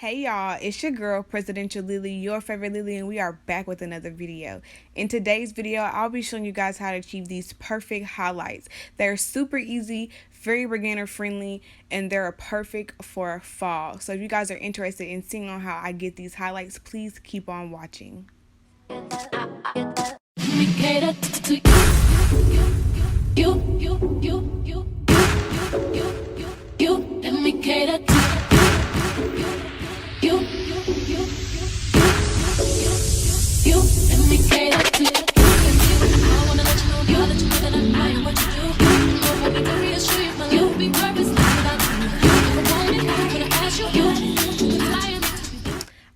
Hey y'all, it's your girl Presidential Lily, your favorite Lily, and we are back with another video. In today's video, I'll be showing you guys how to achieve these perfect highlights. They're super easy, very beginner friendly, and they're perfect for fall. So if you guys are interested in seeing on how I get these highlights, please keep on watching.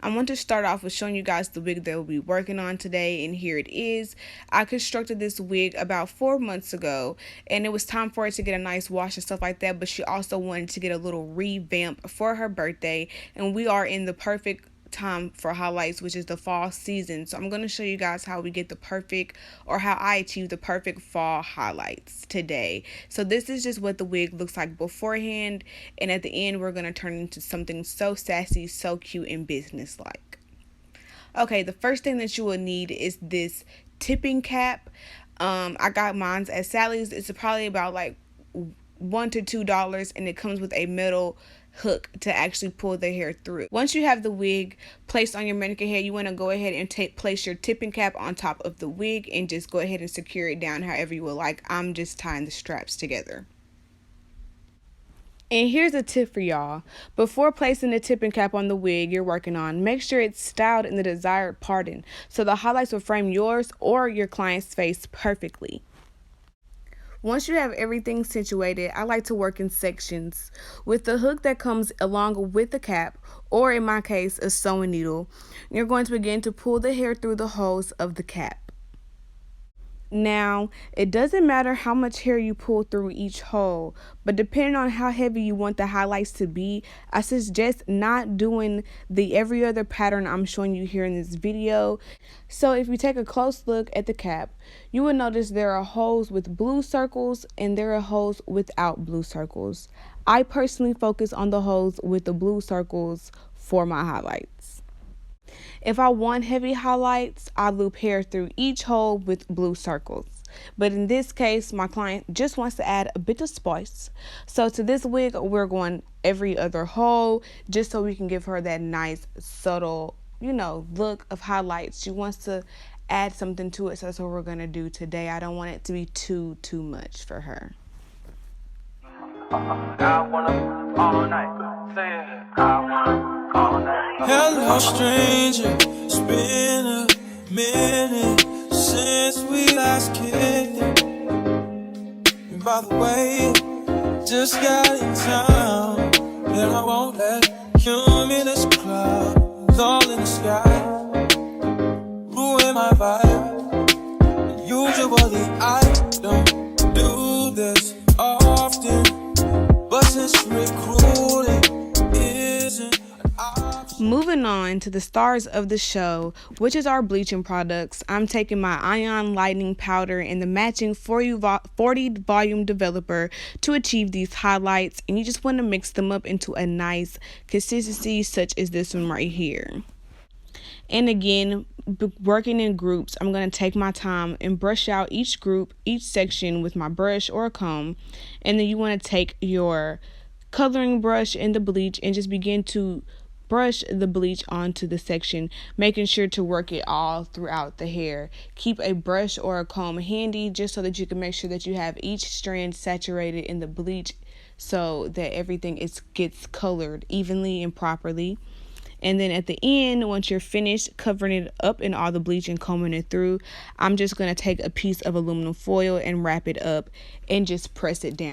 I want to start off with showing you guys the wig that we'll be working on today, and here it is. I constructed this wig about 4 months ago, and it was time for it to get a nice wash and stuff like that, but she also wanted to get a little revamp for her birthday, and we are in the perfect time for highlights, which is the fall season. So I'm going to show you guys how we get the perfect, or how I achieve the perfect fall highlights today. So this is just what the wig looks like beforehand, and at the end we're going to turn into something so sassy, so cute, and business-like. Okay, the first thing that you will need is this tipping cap. I got mine at Sally's. It's probably about like $1 to $2, and it comes with a metal hook to actually pull the hair through. Once you have the wig placed on your mannequin head, you want to go ahead and place your tipping cap on top of the wig and just go ahead and secure it down however you would like. I'm just tying the straps together. And here's a tip for y'all. Before placing the tipping cap on the wig you're working on, make sure it's styled in the desired pattern so the highlights will frame yours or your client's face perfectly. Once you have everything situated, I like to work in sections. With the hook that comes along with the cap, or in my case, a sewing needle, you're going to begin to pull the hair through the holes of the cap. Now, it doesn't matter how much hair you pull through each hole, but depending on how heavy you want the highlights to be, I suggest not doing the every other pattern I'm showing you here in this video. So if you take a close look at the cap, you will notice there are holes with blue circles and there are holes without blue circles. I personally focus on the holes with the blue circles for my highlights. If I want heavy highlights, I loop hair through each hole with blue circles. But in this case, my client just wants to add a bit of spice. So to this wig, we're going every other hole just so we can give her that nice, subtle, look of highlights. She wants to add something to it, so that's what we're going to do today. I don't want it to be too much for her. I wanna all night. Say it. I wanna all night. Hello, stranger. It's been a minute since we last kicked it. And by the way, just got in town, and I won't let cumulus clouds all in the sky ruin my vibe. And usually I don't do this often, but since recruiting isn't an option. Moving on to the stars of the show, which is our bleaching products, I'm taking my Ion Lightning Powder and the matching 40 volume developer to achieve these highlights, and you just want to mix them up into a nice consistency such as this one right here. And again, working in groups, I'm going to take my time and brush out each group, each section with my brush or a comb. And then you want to take your coloring brush and the bleach and just begin to brush the bleach onto the section, making sure to work it all throughout the hair. Keep a brush or a comb handy just so that you can make sure that you have each strand saturated in the bleach so that everything gets colored evenly and properly. And then at the end, once you're finished covering it up in all the bleach and combing it through, I'm just going to take a piece of aluminum foil and wrap it up and just press it down.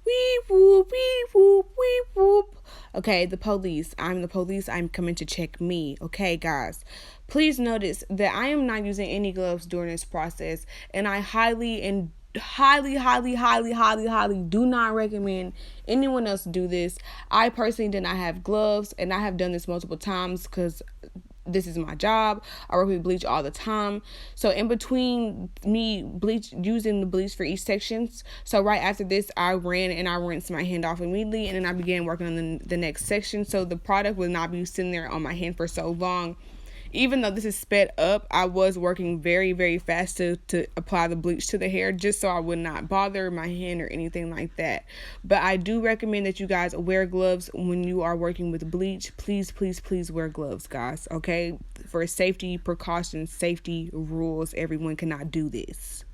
Wee whoop, wee whoop, wee whoop. Okay, the police. I'm the police. I'm coming to check me. Okay, guys. Please notice that I am not using any gloves during this process, and I highly do not recommend anyone else do this. I personally did not have gloves, and I have done this multiple times because this is my job. I work with bleach all the time. So in between me using the bleach for each sections, so right after this, I ran and I rinsed my hand off immediately, and then I began working on the next section. So the product would not be sitting there on my hand for so long. Even though this is sped up, I was working very, very fast to apply the bleach to the hair, just so I would not bother my hand or anything like that. But I do recommend that you guys wear gloves when you are working with bleach. Please, please, please wear gloves, guys, okay? For safety precautions, safety rules, everyone cannot do this.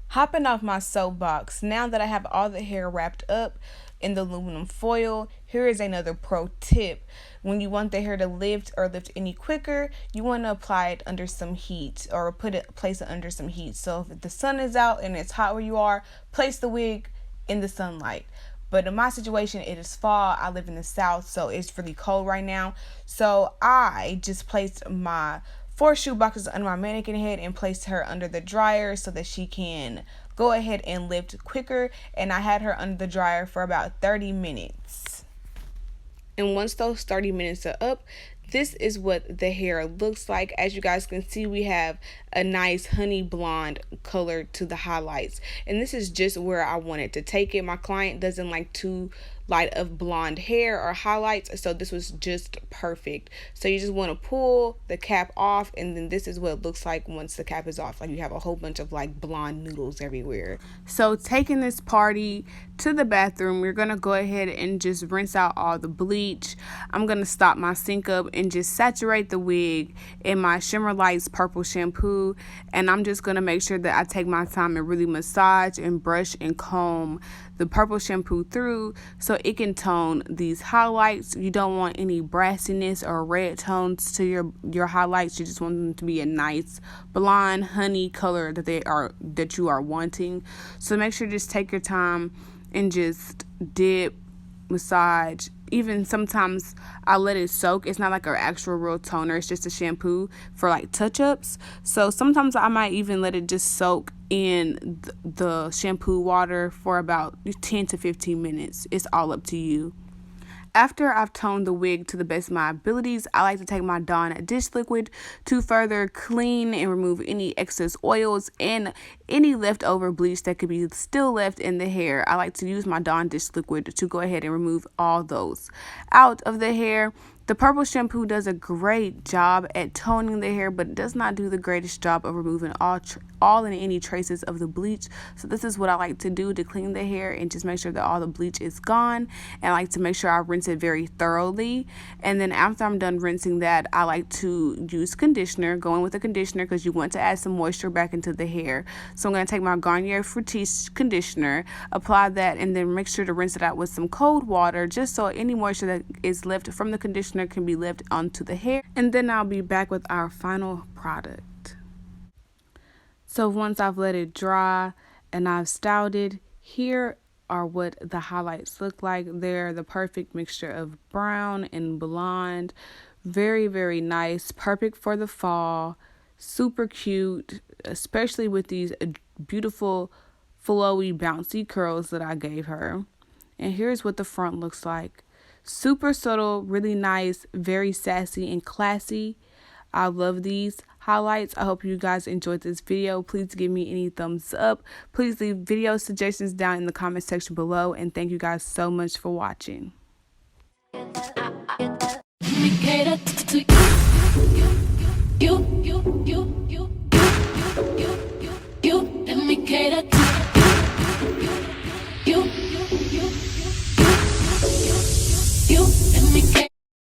Hopping off my soapbox, now that I have all the hair wrapped up in the aluminum foil, here is another pro tip. When you want the hair to lift or lift any quicker, you want to apply it under some heat, or place it under some heat. So if the sun is out and it's hot where you are, place the wig in the sunlight. But in my situation, it is fall. I live in the South, so it's really cold right now. So I just placed my 4 shoe boxes under my mannequin head and placed her under the dryer so that she can go ahead and lift quicker. And I had her under the dryer for about 30 minutes. And once those 30 minutes are up, this is what the hair looks like. As you guys can see, we have a nice honey blonde color to the highlights. And this is just where I wanted to take it. My client doesn't like too light of blonde hair or highlights, so this was just perfect. So you just want to pull the cap off, and then this is what it looks like once the cap is off. Like you have a whole bunch of like blonde noodles everywhere. So taking this party to the bathroom, we're gonna go ahead and just rinse out all the bleach. I'm gonna stop my sink up and just saturate the wig in my Shimmer Lights purple shampoo, and I'm just gonna make sure that I take my time and really massage and brush and comb the purple shampoo through so it can tone these highlights. You don't want any brassiness or red tones to your highlights. You just want them to be a nice blonde honey color that you are wanting. So make sure just take your time and just dip, massage. Even sometimes I let it soak. It's not like an actual real toner. It's just a shampoo for like touch-ups. So sometimes I might even let it just soak in the shampoo water for about 10 to 15 minutes. It's all up to you. After I've toned the wig to the best of my abilities, I like to take my Dawn dish liquid to further clean and remove any excess oils and any leftover bleach that could be still left in the hair. I like to use my Dawn dish liquid to go ahead and remove all those out of the hair. The purple shampoo does a great job at toning the hair, but it does not do the greatest job of removing all and any traces of the bleach. So this is what I like to do to clean the hair and just make sure that all the bleach is gone. And I like to make sure I rinse it very thoroughly. And then after I'm done rinsing that, I like to use conditioner, go in with a conditioner because you want to add some moisture back into the hair. So I'm going to take my Garnier Fructis conditioner, apply that, and then make sure to rinse it out with some cold water just so any moisture that is left from the conditioner can be left onto the hair. And then I'll be back with our final product. So once I've let it dry and I've styled it, here are what the highlights look like. They're the perfect mixture of brown and blonde. Very, very nice. Perfect for the fall. Super cute, especially with these beautiful flowy bouncy curls that I gave her. And here's what the front looks like. Super subtle, really nice, very sassy and classy. I love these highlights. I hope you guys enjoyed this video. Please give me any thumbs up. Please leave video suggestions down in the comment section below. And thank you guys so much for watching. You